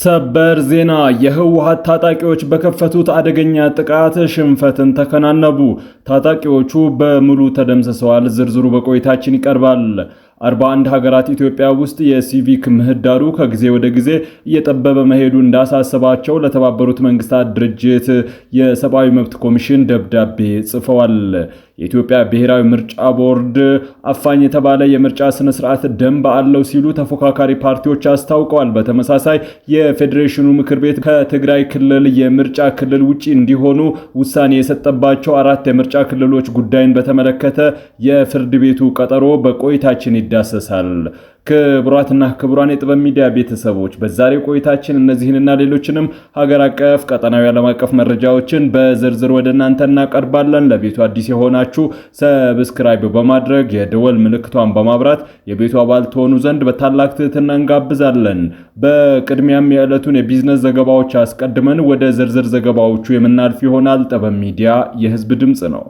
ሰበር ዜና የህወሓት ታጣቂዎች በከፈቱት አደገኛ ጥቃት ሽንፈትን ተከናነቡ። ታጣቂዎቹ በሙሉ ተደምስሰዋል። ዝርዝሩ በቆይታችን ይቀርባል። 41 ሀገራት ኢትዮጵያ ውስጥ የሲቪክ ምህዳሩ ከጊዜ ወደ ጊዜ እየጠበበ መሄዱ እንዳሳሰባቸው ለተባበሩት መንግስታት ድርጅት የሰብአዊ መብት ኮሚሽን ደብዳቤ ጽፈዋል። የኢትዮጵያ ብሔራዊ ምርጫ ቦርድ አፋኝ የተባለ የምርጫ ስነ ስርዓት ደንብ አለው ሲሉ ተፎካካሪ ፓርቲዎች አስታውቀዋል። በተመሳሳይ የፌዴሬሽኑ ምክር ቤት ከትግራይ ክልል የምርጫ ክልል ውጪ እንዲሆኑ ውሳኔ የሰጠባቸው 4 የምርጫ ክልሎች ጉዳይን በተመለከተ የፍርድ ቤቱ ቀጠሮ በቆይታችን ይዳሰሳል። ክቡራትና ክቡራን የጥበብ ሚዲያ ቤተሰቦች በዛሬው ቆይታችን እነዚህንና ሌሎችንም ሀገር አቀፍ ቀጠናዊ ዓለም አቀፍ መረጃዎችን በዝርዝር ወደ እናንተ እናቀርባለን። ለቤቱ አዲስ የሆናችሁ ሰብስክራይብ በማድረግ የደወል ምልክቷን በማብራት የቤቱ አባል ትሆኑ ዘንድ በታላቅ ትህትና እንጋብዛለን። በቅድሚያም የዕለቱን የቢዝነስ ዘገባዎች አስቀድመን ወደ ዝርዝር ዘገባዎቹ የምናልፍ ይሆናል። ጥበብ ሚዲያ የህዝብ ድምጽ ነው።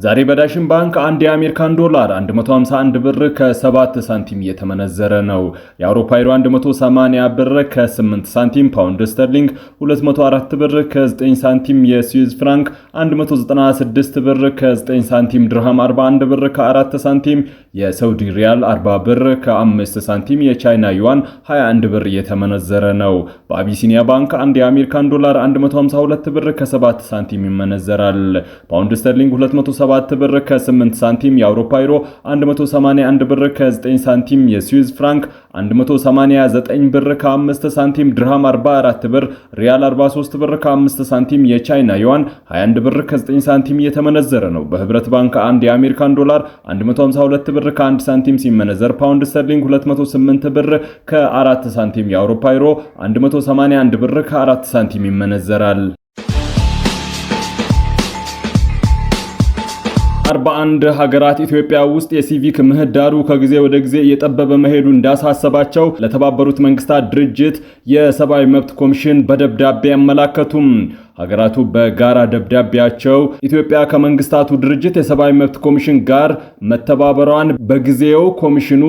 ዛሬ በዳሽን ባንክ አንድ የአሜሪካን ዶላር 151 ብር ከ7 ሳንቲም እየተመነዘረ ነው። የአውሮፓ ዩሮ 180 ብር ከ8 ሳንቲም፣ ፓውንድ ስተርሊንግ 204 ብር ከ9 ሳንቲም፣ የስዊዝ ፍራንክ 196 ብር ከ9 ሳንቲም፣ ድርሃም 41 ብር ከ4 ሳንቲም፣ የሳውዲ ሪያል 40 ብር ከ5 ሳንቲም፣ የቻይና ዩዋን 21 ብር እየተመነዘረ ነው። በአቢሲኒያ ባንክ አንድ የአሜሪካን ዶላር 152 ብር ከ7 ሳንቲም ይመነዘራል። ፓውንድ ስተርሊንግ 207 ብር ከ8 ሳንቲም፣ የአውሮፓ ዩሮ 181 ብር ከ9 ሳንቲም፣ የስዊዝ ፍራንክ 189 ብር ከ5 ሳንቲም፣ ድርሃም 44 ብር፣ ሪያል 43 ብር ከ5 ሳንቲም፣ የቻይና ዩዋን 21 ብር ከ9 ሳንቲም እየተመነዘረ ነው። በህብረት ባንክ አንድ የአሜሪካን ዶላር 152 ብር ከ1 ሳንቲም ሲመነዘር ፓውንድ ስተርሊንግ 208 ብር ከ4 ሳንቲም፣ የአውሮፓ ዩሮ 181 ብር ከ4 ሳንቲም ይመነዘራል። 41 ሀገራት ኢትዮጵያ ውስጥ የሲቪክ ምህዳሩ ከጊዜ ወደ ጊዜ እየጠበበ መሄዱ እንዳሳሰባቸው ለተባበሩት መንግስታት ድርጅት የሰብአዊ መብት ኮሚሽን በደብዳቤ ያመላከቱም። ሀገራቱ በጋራ ደብዳቤያቸው ኢትዮጵያ ከመንግስታቱ ድርጅት የሰብአዊ መብት ኮሚሽን ጋር መተባበሯን በጊዜው ኮሚሽኑ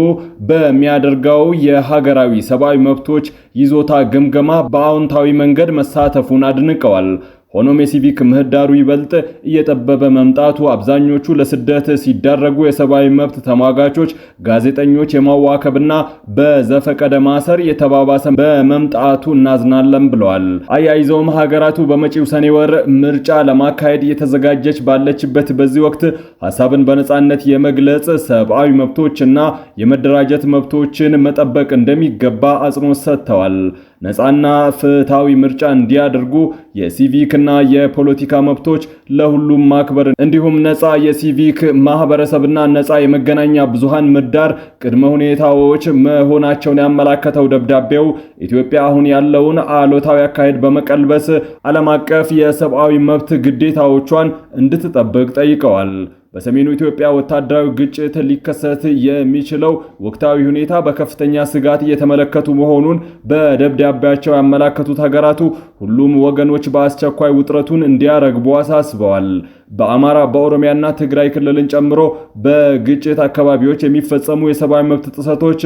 በሚያደርገው የሀገራዊ ሰብአዊ መብቶች ይዞታ ግምገማ በአዎንታዊ መንገድ መሳተፉን አድንቀዋል። ሆኖም የሲቪክ ምህዳሩ ይበልጥ እየጠበበ መምጣቱ አብዛኞቹ ለስደት ሲዳረጉ የሰብአዊ መብት ተሟጋቾች፣ ጋዜጠኞች የማዋከብና በዘፈቀደ ማሰር የተባባሰ በመምጣቱ እናዝናለን ብለዋል። አያይዘውም ሀገራቱ በመጪው ሰኔ ወር ምርጫ ለማካሄድ እየተዘጋጀች ባለችበት በዚህ ወቅት ሀሳብን በነጻነት የመግለጽ ሰብአዊ መብቶችና የመደራጀት መብቶችን መጠበቅ እንደሚገባ አጽንኦት ሰጥተዋል። ነፃና ፍትሃዊ ምርጫ እንዲያደርጉ የሲቪክና የፖለቲካ መብቶች ለሁሉም ማክበር እንዲሁም ነፃ የሲቪክ ማህበረሰብና ነፃ የመገናኛ ብዙሃን ምህዳር ቅድመ ሁኔታዎች መሆናቸውን ያመላከተው ደብዳቤው ኢትዮጵያ አሁን ያለውን አሉታዊ አካሄድ በመቀልበስ ዓለም አቀፍ የሰብአዊ መብት ግዴታዎቿን እንድትጠብቅ ጠይቀዋል። በሰሜኑ ኢትዮጵያ ወታደራዊ ግጭት ሊከሰት የሚችለው ወቅታዊ ሁኔታ በከፍተኛ ስጋት እየተመለከቱ መሆኑን በደብዳቤያቸው ያመላከቱት ሀገራቱ ሁሉም ወገኖች በአስቸኳይ ውጥረቱን እንዲያረግቡ አሳስበዋል። በአማራ በኦሮሚያና ትግራይ ክልልን ጨምሮ በግጭት አካባቢዎች የሚፈጸሙ የሰብአዊ መብት ጥሰቶች፣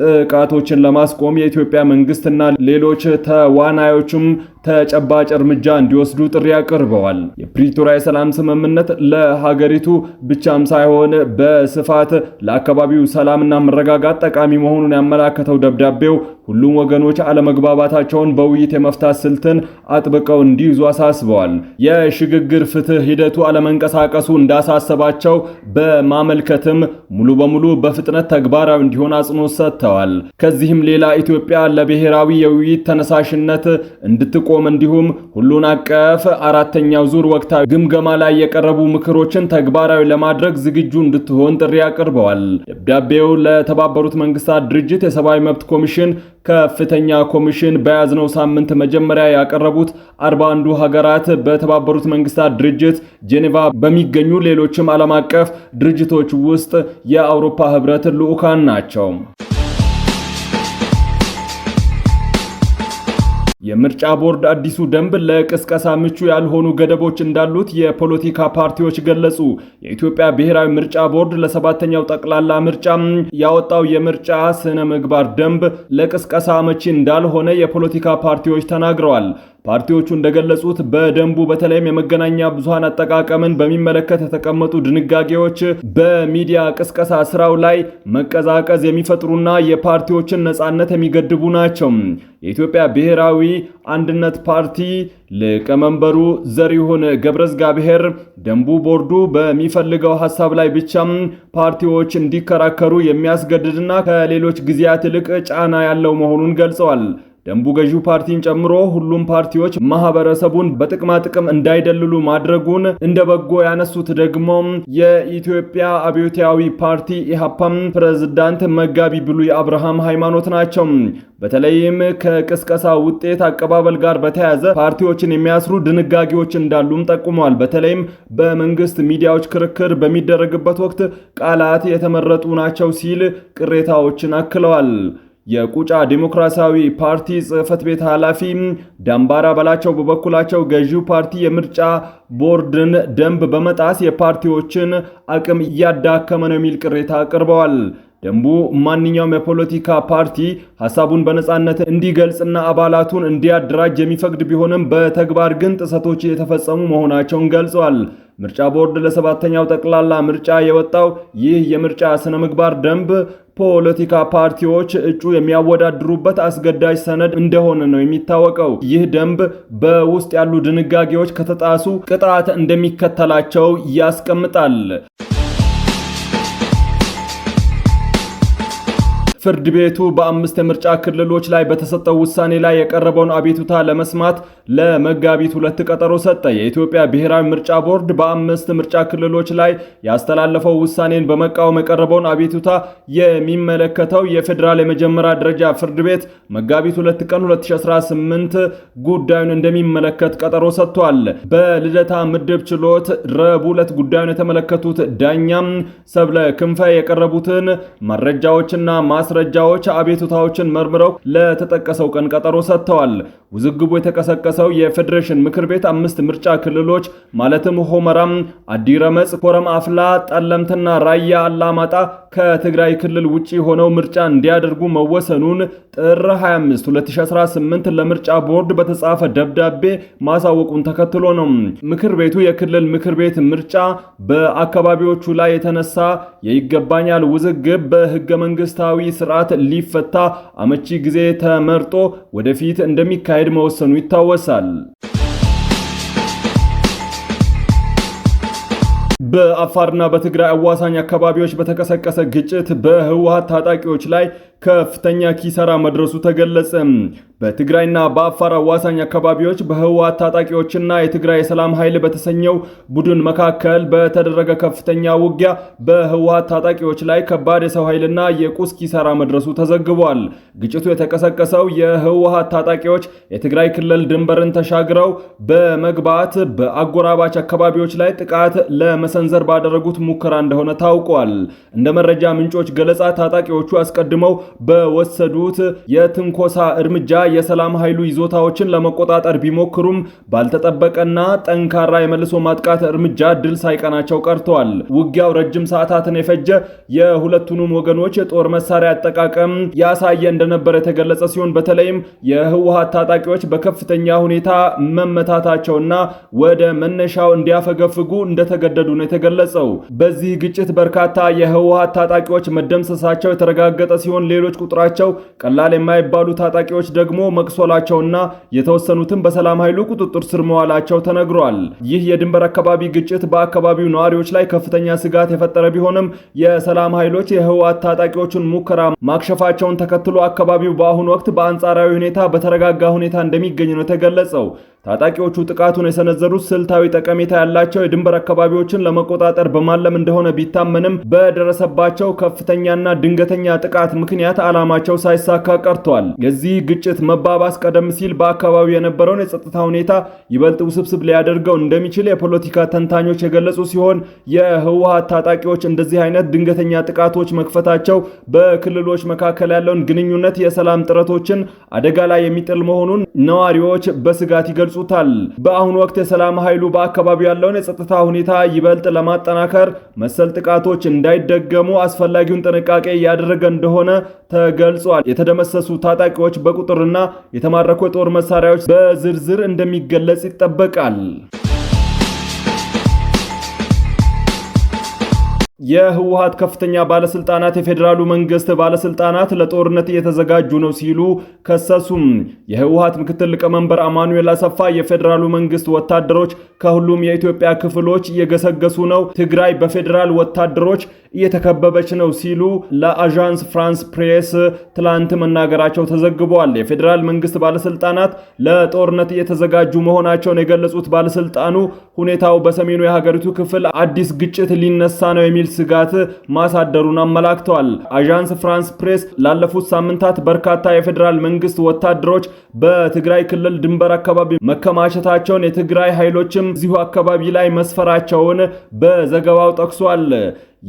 ጥቃቶችን ለማስቆም የኢትዮጵያ መንግስትና ሌሎች ተዋናዮችም ተጨባጭ እርምጃ እንዲወስዱ ጥሪ አቅርበዋል። የፕሪቶሪያ የሰላም ስምምነት ለሀገሪቱ ብቻም ሳይሆን በስፋት ለአካባቢው ሰላምና መረጋጋት ጠቃሚ መሆኑን ያመላከተው ደብዳቤው ሁሉም ወገኖች አለመግባባታቸውን በውይይት የመፍታት ስልትን አጥብቀው እንዲይዙ አሳስበዋል። የሽግግር ፍትህ ሂደቱ አለመንቀሳቀሱ እንዳሳሰባቸው በማመልከትም ሙሉ በሙሉ በፍጥነት ተግባራዊ እንዲሆን አጽንኦት ሰጥተዋል። ከዚህም ሌላ ኢትዮጵያ ለብሔራዊ የውይይት ተነሳሽነት እንድትቆም እንዲሁም ሁሉን አቀፍ 4ኛው ዙር ወቅታዊ ግምገማ ላይ የቀረቡ ምክሮችን ተግባራዊ ለማድረግ ዝግጁ እንድትሆን ጥሪ አቅርበዋል። ደብዳቤው ለተባበሩት መንግስታት ድርጅት የሰብአዊ መብት ኮሚሽን ከፍተኛ ኮሚሽን በያዝነው ሳምንት መጀመሪያ ያቀረቡት 41 ሀገራት በተባበሩት መንግስታት ድርጅት ጄኔቫ በሚገኙ ሌሎችም ዓለም አቀፍ ድርጅቶች ውስጥ የአውሮፓ ህብረት ልዑካን ናቸው። የምርጫ ቦርድ አዲሱ ደንብ ለቅስቀሳ ምቹ ያልሆኑ ገደቦች እንዳሉት የፖለቲካ ፓርቲዎች ገለጹ። የኢትዮጵያ ብሔራዊ ምርጫ ቦርድ ለሰባተኛው ጠቅላላ ምርጫ ያወጣው የምርጫ ስነ ምግባር ደንብ ለቅስቀሳ አመቺ እንዳልሆነ የፖለቲካ ፓርቲዎች ተናግረዋል። ፓርቲዎቹ እንደገለጹት በደንቡ በተለይም የመገናኛ ብዙሃን አጠቃቀምን በሚመለከት የተቀመጡ ድንጋጌዎች በሚዲያ ቅስቀሳ ስራው ላይ መቀዛቀዝ የሚፈጥሩና የፓርቲዎችን ነጻነት የሚገድቡ ናቸው። የኢትዮጵያ ብሔራዊ አንድነት ፓርቲ ሊቀመንበሩ ዘሪሁን ገብረእግዚአብሔር ደንቡ ቦርዱ በሚፈልገው ሐሳብ ላይ ብቻም ፓርቲዎች እንዲከራከሩ የሚያስገድድና ከሌሎች ጊዜያት ይልቅ ጫና ያለው መሆኑን ገልጸዋል። ደንቡ ገዢው ፓርቲን ጨምሮ ሁሉም ፓርቲዎች ማህበረሰቡን በጥቅማ ጥቅም እንዳይደልሉ ማድረጉን እንደ በጎ ያነሱት ደግሞ የኢትዮጵያ አብዮታዊ ፓርቲ ኢሃፓም ፕሬዝዳንት መጋቢ ብሉይ አብርሃም ሃይማኖት ናቸው። በተለይም ከቅስቀሳ ውጤት አቀባበል ጋር በተያያዘ ፓርቲዎችን የሚያስሩ ድንጋጌዎች እንዳሉም ጠቁመዋል። በተለይም በመንግስት ሚዲያዎች ክርክር በሚደረግበት ወቅት ቃላት የተመረጡ ናቸው ሲል ቅሬታዎችን አክለዋል። የቁጫ ዲሞክራሲያዊ ፓርቲ ጽህፈት ቤት ኃላፊ ዳምባራ በላቸው በበኩላቸው ገዢው ፓርቲ የምርጫ ቦርድን ደንብ በመጣስ የፓርቲዎችን አቅም እያዳከመ ነው የሚል ቅሬታ አቅርበዋል። ደንቡ ማንኛውም የፖለቲካ ፓርቲ ሐሳቡን በነጻነት እንዲገልጽና አባላቱን እንዲያደራጅ የሚፈቅድ ቢሆንም በተግባር ግን ጥሰቶች የተፈጸሙ መሆናቸውን ገልጸዋል። ምርጫ ቦርድ ለሰባተኛው ጠቅላላ ምርጫ የወጣው ይህ የምርጫ ስነ ምግባር ደንብ ፖለቲካ ፓርቲዎች እጩ የሚያወዳድሩበት አስገዳጅ ሰነድ እንደሆነ ነው የሚታወቀው። ይህ ደንብ በውስጥ ያሉ ድንጋጌዎች ከተጣሱ ቅጣት እንደሚከተላቸው ያስቀምጣል። ፍርድ ቤቱ በ5 የምርጫ ክልሎች ላይ በተሰጠው ውሳኔ ላይ የቀረበውን አቤቱታ ለመስማት ለመጋቢት 2 ቀጠሮ ሰጠ። የኢትዮጵያ ብሔራዊ ምርጫ ቦርድ በ5 ምርጫ ክልሎች ላይ ያስተላለፈው ውሳኔን በመቃወም የቀረበውን አቤቱታ የሚመለከተው የፌዴራል የመጀመሪያ ደረጃ ፍርድ ቤት መጋቢት 2 ቀን 2018 ጉዳዩን እንደሚመለከት ቀጠሮ ሰጥቷል። በልደታ ምድብ ችሎት ረቡዕ ዕለት ጉዳዩን የተመለከቱት ዳኛም ሰብለ ክንፈ የቀረቡትን መረጃዎችና ማስረጃዎች አቤቱታዎችን መርምረው ለተጠቀሰው ቀን ቀጠሮ ሰጥተዋል። ውዝግቡ የተቀሰቀሰው የፌዴሬሽን ምክር ቤት 5 ምርጫ ክልሎች ማለትም ሆመራም፣ አዲረመጽ፣ ኮረም አፍላ፣ ጠለምትና ራያ አላማጣ ከትግራይ ክልል ውጪ ሆነው ምርጫ እንዲያደርጉ መወሰኑን ጥር 25 2018 ለምርጫ ቦርድ በተጻፈ ደብዳቤ ማሳወቁን ተከትሎ ነው። ምክር ቤቱ የክልል ምክር ቤት ምርጫ በአካባቢዎቹ ላይ የተነሳ የይገባኛል ውዝግብ በህገ መንግስታዊ ስርዓት ሊፈታ አመቺ ጊዜ ተመርጦ ወደፊት እንደሚካሄድ መወሰኑ ይታወሳል። በአፋርና በትግራይ አዋሳኝ አካባቢዎች በተቀሰቀሰ ግጭት በህወሓት ታጣቂዎች ላይ ከፍተኛ ኪሳራ መድረሱ ተገለጸ። በትግራይና በአፋር አዋሳኝ አካባቢዎች በህወሓት ታጣቂዎችና የትግራይ የሰላም ኃይል በተሰኘው ቡድን መካከል በተደረገ ከፍተኛ ውጊያ በህወሓት ታጣቂዎች ላይ ከባድ የሰው ኃይልና የቁስ ኪሳራ መድረሱ ተዘግቧል። ግጭቱ የተቀሰቀሰው የህወሓት ታጣቂዎች የትግራይ ክልል ድንበርን ተሻግረው በመግባት በአጎራባች አካባቢዎች ላይ ጥቃት ለመሰንዘር ባደረጉት ሙከራ እንደሆነ ታውቋል። እንደ መረጃ ምንጮች ገለጻ ታጣቂዎቹ አስቀድመው በወሰዱት የትንኮሳ እርምጃ የሰላም ኃይሉ ይዞታዎችን ለመቆጣጠር ቢሞክሩም ባልተጠበቀና ጠንካራ የመልሶ ማጥቃት እርምጃ ድል ሳይቀናቸው ቀርተዋል። ውጊያው ረጅም ሰዓታትን የፈጀ የሁለቱንም ወገኖች የጦር መሳሪያ አጠቃቀም ያሳየ እንደነበር የተገለጸ ሲሆን በተለይም የህወሓት ታጣቂዎች በከፍተኛ ሁኔታ መመታታቸውና ወደ መነሻው እንዲያፈገፍጉ እንደተገደዱ ነው የተገለጸው። በዚህ ግጭት በርካታ የህወሓት ታጣቂዎች መደምሰሳቸው የተረጋገጠ ሲሆን ሌሎች ቁጥራቸው ቀላል የማይባሉ ታጣቂዎች ደግሞ መቅሶላቸውና የተወሰኑትን በሰላም ኃይሉ ቁጥጥር ስር መዋላቸው ተነግሯል። ይህ የድንበር አካባቢ ግጭት በአካባቢው ነዋሪዎች ላይ ከፍተኛ ስጋት የፈጠረ ቢሆንም የሰላም ኃይሎች የህወሓት ታጣቂዎችን ሙከራ ማክሸፋቸውን ተከትሎ አካባቢው በአሁኑ ወቅት በአንጻራዊ ሁኔታ በተረጋጋ ሁኔታ እንደሚገኝ ነው የተገለጸው። ታጣቂዎቹ ጥቃቱን የሰነዘሩት ስልታዊ ጠቀሜታ ያላቸው የድንበር አካባቢዎችን ለመቆጣጠር በማለም እንደሆነ ቢታመንም በደረሰባቸው ከፍተኛና ድንገተኛ ጥቃት ምክንያት ዓላማቸው ሳይሳካ ቀርቷል። የዚህ ግጭት መባባስ ቀደም ሲል በአካባቢው የነበረውን የጸጥታ ሁኔታ ይበልጥ ውስብስብ ሊያደርገው እንደሚችል የፖለቲካ ተንታኞች የገለጹ ሲሆን የህወሓት ታጣቂዎች እንደዚህ አይነት ድንገተኛ ጥቃቶች መክፈታቸው በክልሎች መካከል ያለውን ግንኙነት፣ የሰላም ጥረቶችን አደጋ ላይ የሚጥል መሆኑን ነዋሪዎች በስጋት ይገልጹታል። በአሁኑ ወቅት የሰላም ኃይሉ በአካባቢው ያለውን የጸጥታ ሁኔታ ይበልጥ ለማጠናከር መሰል ጥቃቶች እንዳይደገሙ አስፈላጊውን ጥንቃቄ እያደረገ እንደሆነ ተገልጿል። የተደመሰሱ ታጣቂዎች በቁጥርና የተማረኩ የጦር መሳሪያዎች በዝርዝር እንደሚገለጽ ይጠበቃል። የህወሓት ከፍተኛ ባለስልጣናት የፌዴራሉ መንግስት ባለስልጣናት ለጦርነት እየተዘጋጁ ነው ሲሉ ከሰሱም። የህወሓት ምክትል ሊቀመንበር አማኑኤል አሰፋ የፌዴራሉ መንግስት ወታደሮች ከሁሉም የኢትዮጵያ ክፍሎች እየገሰገሱ ነው፣ ትግራይ በፌዴራል ወታደሮች እየተከበበች ነው ሲሉ ለአዣንስ ፍራንስ ፕሬስ ትላንት መናገራቸው ተዘግቧል። የፌዴራል መንግስት ባለስልጣናት ለጦርነት እየተዘጋጁ መሆናቸውን የገለጹት ባለስልጣኑ ሁኔታው በሰሜኑ የሀገሪቱ ክፍል አዲስ ግጭት ሊነሳ ነው የሚል ስጋት ማሳደሩን አመላክተዋል። አዣንስ ፍራንስ ፕሬስ ላለፉት ሳምንታት በርካታ የፌዴራል መንግስት ወታደሮች በትግራይ ክልል ድንበር አካባቢ መከማቸታቸውን፣ የትግራይ ኃይሎችም እዚሁ አካባቢ ላይ መስፈራቸውን በዘገባው ጠቅሷል።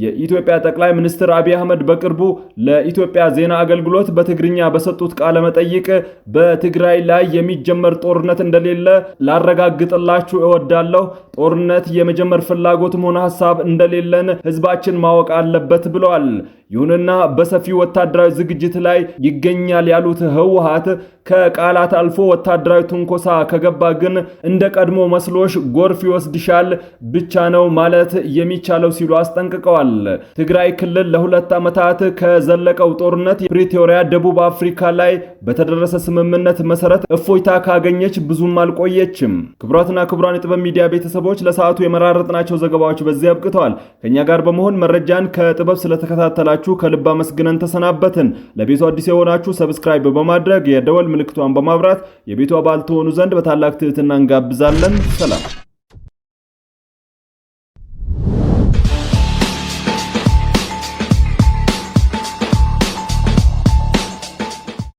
የኢትዮጵያ ጠቅላይ ሚኒስትር አብይ አህመድ በቅርቡ ለኢትዮጵያ ዜና አገልግሎት በትግርኛ በሰጡት ቃለ መጠይቅ በትግራይ ላይ የሚጀመር ጦርነት እንደሌለ ላረጋግጥላችሁ እወዳለሁ። ጦርነት የመጀመር ፍላጎትም ሆነ ሐሳብ እንደሌለን ህዝባችን ማወቅ አለበት ብለዋል። ይሁንና በሰፊ ወታደራዊ ዝግጅት ላይ ይገኛል ያሉት ህወሓት ከቃላት አልፎ ወታደራዊ ትንኮሳ ከገባ ግን እንደ ቀድሞ መስሎሽ ጎርፍ ይወስድሻል ብቻ ነው ማለት የሚቻለው ሲሉ አስጠንቅቀዋል። ትግራይ ክልል ለ2 ዓመታት ከዘለቀው ጦርነት ፕሪቶሪያ ደቡብ አፍሪካ ላይ በተደረሰ ስምምነት መሰረት እፎይታ ካገኘች ብዙም አልቆየችም። ክቡራትና ክቡራን የጥበብ ሚዲያ ቤተሰቦች ለሰዓቱ የመራረጥናቸው ዘገባዎች በዚህ አብቅተዋል። ከኛ ጋር በመሆን መረጃን ከጥበብ ስለተከታተላችሁ ከልብ አመስግነን ተሰናበትን። ለቤቱ አዲስ የሆናችሁ ሰብስክራይብ በማድረግ የደወል ምልክቷን በማብራት የቤቱ አባል ትሆኑ ዘንድ በታላቅ ትህትና እንጋብዛለን። ሰላም።